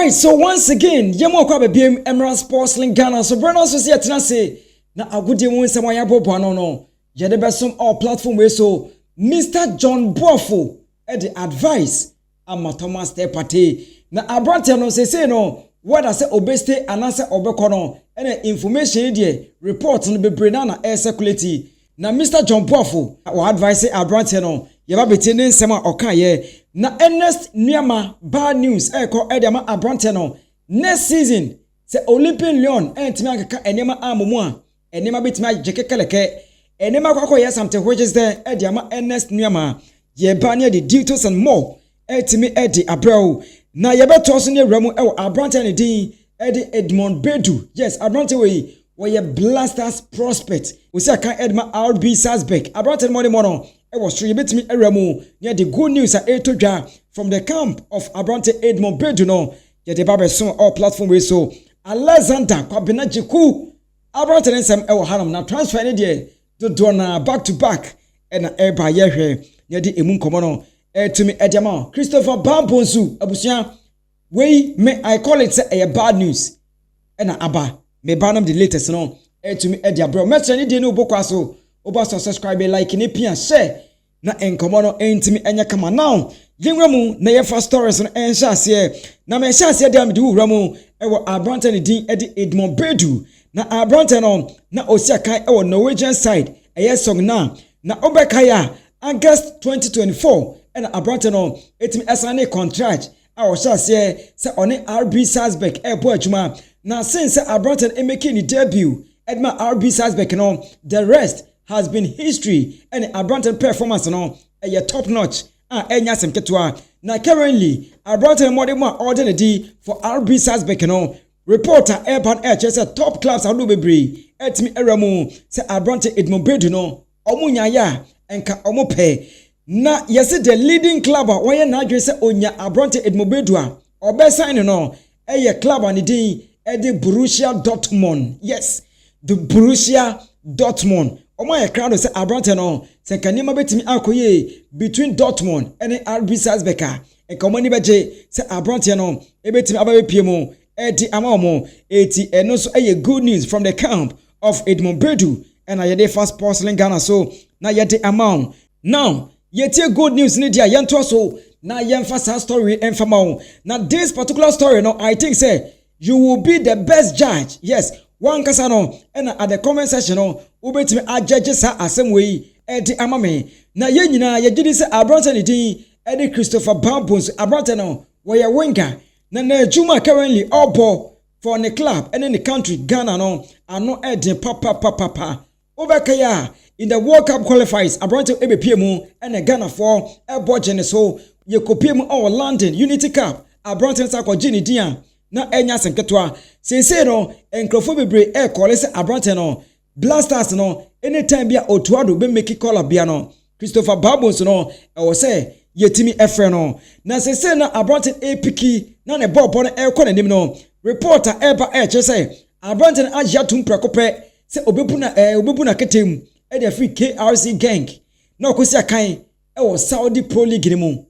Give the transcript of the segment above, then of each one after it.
Alright, so once again, yemo kwa bebiem Emerald Sports Link Ghana. So brand also see atina say na agudi mu nsema ya bobo no. Yede besom all platform we so Mr. John Buafo the advice ama Thomas Partey. Na abrante no say no whether say obeste anase obeko no ene information dey report no bebre na air circulate. Na Mr. John Buafo o advice abrante no yeba beti ne nsema oka ye na Ernest Nuamah bad news eko ediama abrante no next season se Olympian Lyon entimi akeka enema amomu a enema betimi ajekekeleke enema kwakọ yes something which is there ediama Ernest Nuamah ye ba ne the details and more etimi edi abrao na ye beto so ne wramu e abrante ne din edi Edmond Bedu yes abrante we ye Blasters prospect we say kan Edma RB Salzburg abrante mo no it was true betimi eramu near the good news at etodwa from the camp of abrante Edmond Bedu no ye the babe so all platform we so Alexander Kwabena Jiku abrante nsem e wo hanam na transfer ne de do na back to back and eba ye hwe near the emu nkomo no etumi ediama Christopher Bonsu abusia we may I call it say a bad news and aba me banam the latest no etumi edia bro metre ni de no bokwa so oba so subscribe like ni pia share na enkomo no entimi enya kama now yenwa mu na ye fast stories no ensha ase na me ensha ase dem de wura mu ewo abrante ni din edi Edmond Bedu na abrante no na osia kan ewo Norwegian side eye song na obekaya August 2024 and abrante no etimi esane contract a o sha ase se oni RB Salzburg ebo adwuma na since abrante e making the debut Edma RB Salzburg no the rest has been history and abrante performance no a top notch enya semketwa na currently abrante modern more ordinary for RB Salzburg no reporter Urban say top clubs are bebre etimi eramu say abrante Edmond Bedu no omunya ya enka omope na yesi the leading club why na adwe say onya abrante Edmond Bedu a obesign no eye club ani din edi Borussia Dortmund yes the Borussia Dortmund omo ye crowd say abrante no say kanima betimi akoye between Dortmund and RB Salzburg e komani beje say abrante no e betimi ababe piemu edi amaomo eti eno so eye good news from the camp of Edmond Bedu and ayede fast porcelain Ghana so na yede amount now yete good news ni dia yento so na yemfa story enfama na this particular story no I think say you will be the best judge yes one kasa no and at the comment section no ubetimi ajudge sa asem we edi amame na ye nyina ye gidi se abrante ni din edi Christopher Bonsu abrante no we ye winger na juma currently obo for the club and in the country Ghana no ano edi papa obekaya in the World Cup qualifiers abrante ebepiem and Ghana for ebo gene so ye kopiem all London Unity Cup abrante sa ko gini dia na enya senketwa sese no enkrofo bebre e call se abrante no Blasters no anytime bia otuado be make call bia no Christopher Bonsu no e wo se yetimi efre no na sese na abrante epiki na ne ball no e ko nanim no reporter eba e che se abrante na agya tum prekope se obebu na ketem e de free KRC gang na okosi akan e wo Saudi Pro League ni mu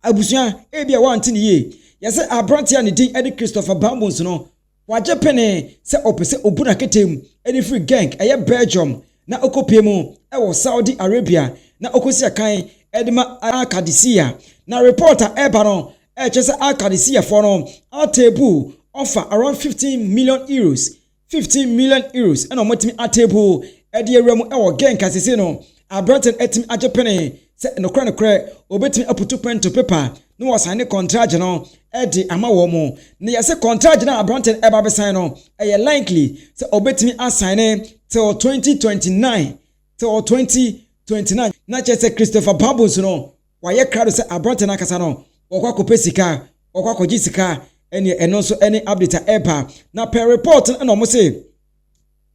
abusuan e bia wanti ni ye yese abrante ya ne din edi Christopher Bonsu no waje pene se opese obuna ketem edi free gang eye Belgium na okopiemu e wo Saudi Arabia na okosi akan edima Akadisia na reporter eba no e chese Akadisia for no table offer around 15 million euros and omotimi table edi ewramu e wo gang kasese no abrante etimi aje pene se no kra obetimi aputu pen to paper no was sign contract no edi ama wo mo na yese contract na abrante eba be sign no e likely se obetimi assign till 2029 na chese Christopher Bonsu no waye crowd se abrante na kasa no okwa kopesika okwa kojisika eno so any update eba na per report na mo say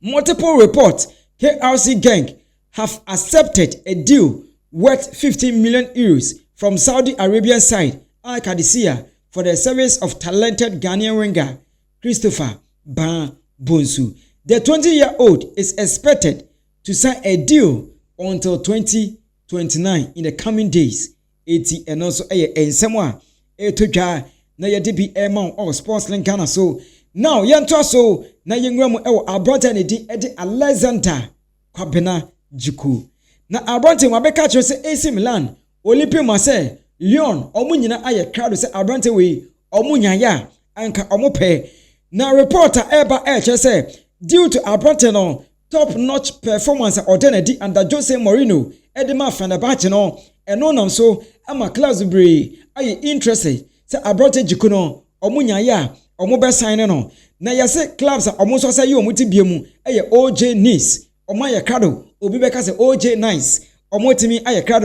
multiple reports KRC gang have accepted a deal worth 15 million euros from Saudi Arabian side Al-Qadisiyah for the service of talented Ghanaian winger Christopher Bonsu. The 20-year-old is expected to sign a deal until 2029 in the coming days. And also ensema etodwa na yɛde bi ɛma o sports link Ghana so now yɛnto so na yɛnwura mu ɛwɔ abrante ne di ɛde Alexander Kwabena Jiku na abrante mu abɛka kyerɛ sɛ AC Milan Olympique Marseille Lyon ɔmo nyina ayɛ crowd sɛ abrante wei ɔmo nyaya anka ɔmo pɛ na reporter ɛba ɛkyerɛ sɛ due to abrante no top notch performance ɔde na di under Jose Mourinho ɛde ma Fenerbahce no ɛno nam so ama clubs bre ayɛ interested sɛ abrante Jiku no ɔmo nyaya ɔmo bɛ sign no na yɛsɛ clubs a ɔmo so sɛ yɛ ɔmo ti bie mu ɛyɛ OJ Nice ɔmo ayɛ crowd obi bɛka sɛ OJ Nice ɔmo timi ayɛ crowd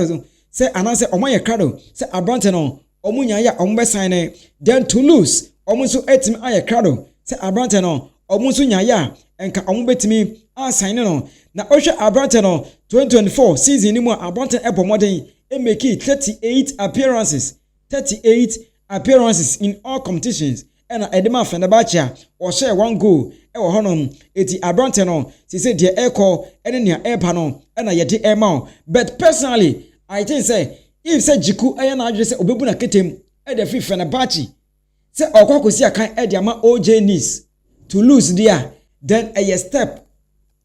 sɛ anase ɔmo ayɛ crowd sɛ abrante no ɔmo nyaya ɔmo bɛ sign then Toulouse ɔmo so etimi ayɛ crowd sɛ abrante no ɔmo so nyaya enka ɔmo betimi sign no na ɔhwɛ abrante no 2024 season ni mu abrante ɛbɔ modern make 38 appearances in all competitions and edema Fenerbahce or share 1 goal ɛwɔ hɔnom eti abrante no say deɛ ɛkɔ ɛne nea ɛba no ɛna yɛde ɛma but personally I think say if say Jiku ɛyɛ na adwene sɛ obebu na ketem ɛde fi Fenerbahce sɛ ɔkɔ akɔsi akan ɛde ama OJ Nice to lose there then a step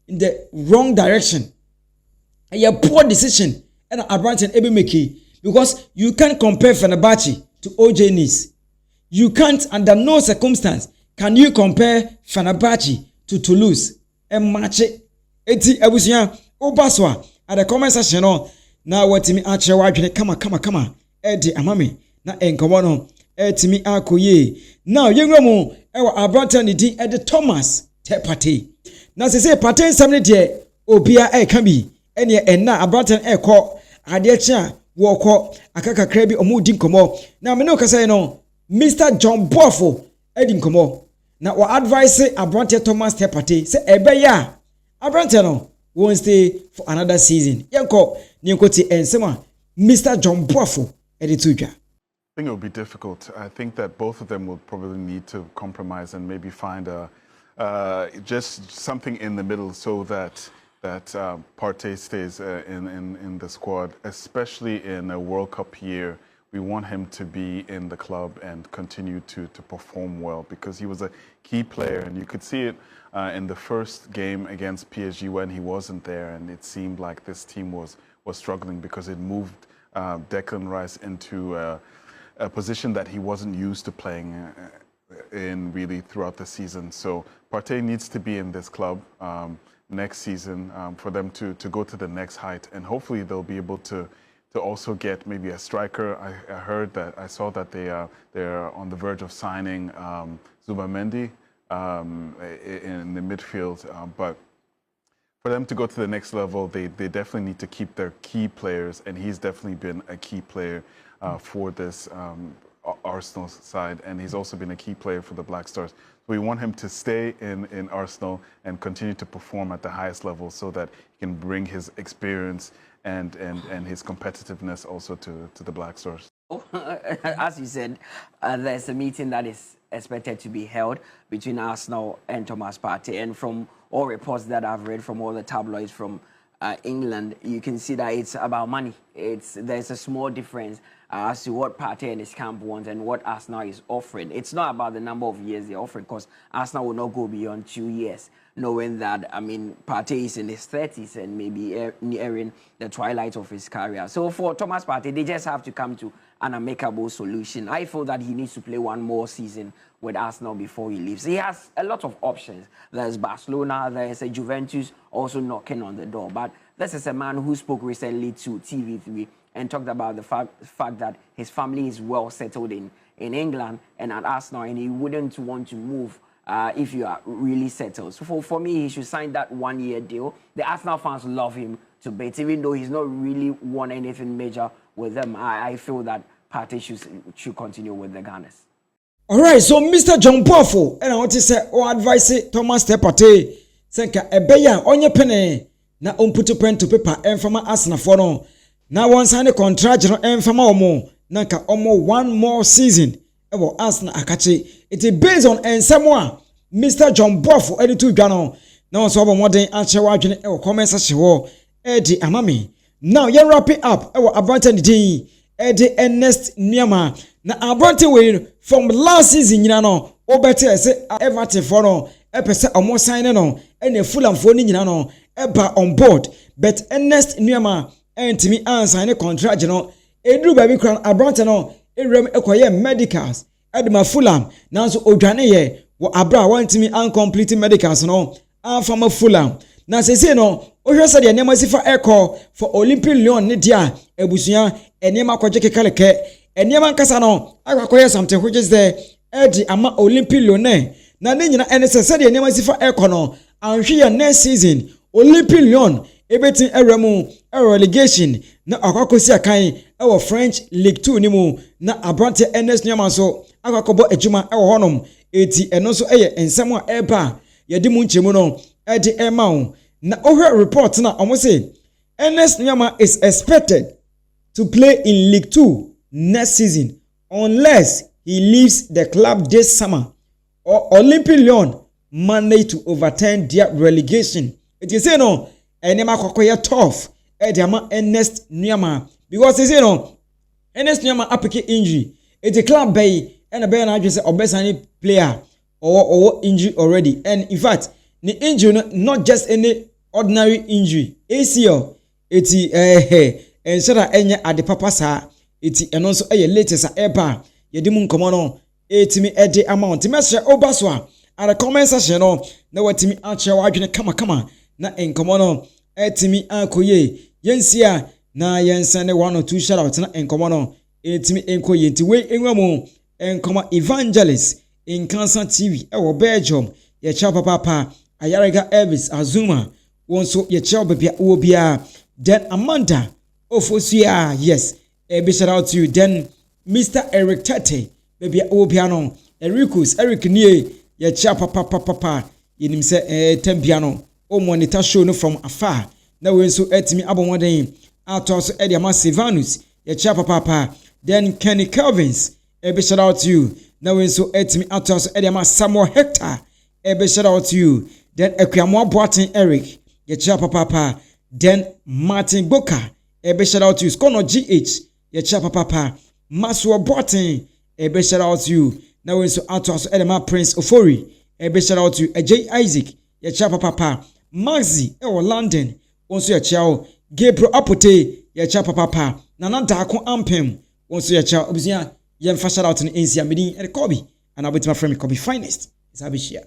in the wrong direction a poor decision and abrante ebe make because you can't compare Fenerbahce to OJ Nice. You can't under no circumstance can you compare Fenerbahce to Toulouse and match it. Eti ebusia obaswa at the comment section no na watimi ache wadwene kama edi amame na enkomo no etimi akoye now yenwura mu ewa abrante ne din edi Thomas Partey na se Partey nsam de obia eka bi ene enna abrante ekọ ade chia wo kọ akakakra bi omo di nkomo na me no kasa no Mr. John Buffo edi nkomo na wa advise abrante Thomas Partey se ebeya abrante no won't stay for another season yenko ni nkoti ensema Mr. John Buffo edi tuja. I think it will be difficult. I think that both of them will probably need to compromise and maybe find just something in the middle so that Partey stays in the squad, especially in a World Cup year. We want him to be in the club and continue to perform well because he was a key player, and you could see it in the first game against PSG when he wasn't there, and it seemed like this team was struggling because it moved Declan Rice into a position that he wasn't used to playing in really throughout the season. So Partey needs to be in this club next season for them to go to the next height, and hopefully they'll be able to also get maybe a striker. I saw that they're on the verge of signing Zubamendi in the midfield, but for them to go to the next level, they definitely need to keep their key players, and he's definitely been a key player for this Arsenal side, and he's also been a key player for the Black Stars. So we want him to stay in Arsenal and continue to perform at the highest level so that he can bring his experience and his competitiveness also to the Black Stars. As you said, there's a meeting that is expected to be held between Arsenal and Thomas Partey, and from all reports that I've read from all the tabloids from England, you can see that it's about money. There's a small difference as to what Partey and his camp want and what Arsenal is offering. It's not about the number of years they're offering, because Arsenal will not go beyond 2 years, knowing that, I mean, Partey is in his 30s and maybe nearing the twilight of his career. So for Thomas Partey, they just have to come to an amicable solution. I feel that he needs to play one more season with Arsenal before he leaves. He has a lot of options. There's Barcelona, there's a Juventus also knocking on the door. But this is a man who spoke recently to TV3 and talked about the fact that his family is well settled in England and at Arsenal, and he wouldn't want to move if you are really settled. So for me, he should sign that 1 year deal. The Arsenal fans love him to bits, even though he's not really won anything major with them. I feel that Partey should continue with the Gunners. All right, so Mr. John Buffo, and I want to say, advise Thomas Partey, senka ebeya onye pene na put pen to paper enfama Arsenal for no. Now one sign a contract no enfama omo nanka omo 1 more season ebo Arsenal akache. It is based on ensemwa Mr. John Buffo editu dwano. Now so obo modern ache wadwene e comment section wo edi amami. Now you wrap it up e abrante din edi Ernest Nuamah na abronte we from last season nyina no obete say Everton for no epese omo sign no ene Fulham for ni nyina no eba on board but Ernest Nuamah entimi ansign contract no edru ba bi kran abronte no ewrem ekoye medicals edma Fulham nanso odwane ye wo abra wantimi uncomplete medicals no afama Fulham na sese no ohwese de enema sifa eko for Olympic Lyon ne dia ebusuya enema kwaje kekaleke enema nkasa no akwakoye something which is there edi ama Olympic Lyon na ne nyina ene sese de enema sifa eko no anhwe ya next season Olympic Lyon ebetin eremu relegation na akwakosi akan ewo French League 2 ni mu na abrante Ernest Nuamah so akwakobo adwuma ewo honom eti eno so eye ensem a eba yedi mu nchemu no edi ema na ohwe report na omo say Ernest Nuamah is expected to play in League 2 next season unless he leaves the club this summer or Olympic Lyon manage to overturn their relegation. It is say no enema kokoye tough ediama Ernest Nuamah because they say no Ernest Nuamah apeke injury the club bay and a bay na say obesani player or injury already and in fact the injury not just any ordinary injury ACL eti and so that enya ade papa sa eti eno so latest eba yedimu nkomo no etimi ede amount mesre obaso a the comment section no na watimi ache wadwene kama na nkomo no etimi akoye yensia na yensane 1 or 2 shout out na nkomo no etimi enkoye nti we enwamu nkomo evangelist in Cancer TV ewo Belgium ye cha papa Ayarega Elvis Azuma wonso ye cha bebia obia then Amanda Ofosia yes a shout out to you then Mr. Eric Tate bebia obia no Eric nie ye cha papa yenim se tembiano o monitor show no from afar na we nso etimi abomoden ato so e de ma Silvanus ye cha papa then Kenny Calvins a shout out to you na we nso etimi ato so e de ma Samuel Hector a shout out to you then Ekuyamo Boatin Eric ye cha papa then Martin Boka a shout out to you Skono GH ye cha papa Maswo Boatin a shout out to you na we nso ato so e de ma Prince Ofori a shout out to you J Isaac ye cha papa Maxi ewo London wonso ye cha Gabriel Apote ye cha papa Nana Dako Ampem wonso ye cha obusia ye mfa shout out in Asia medin e Kobe and abetima friend Kobe finest is abishia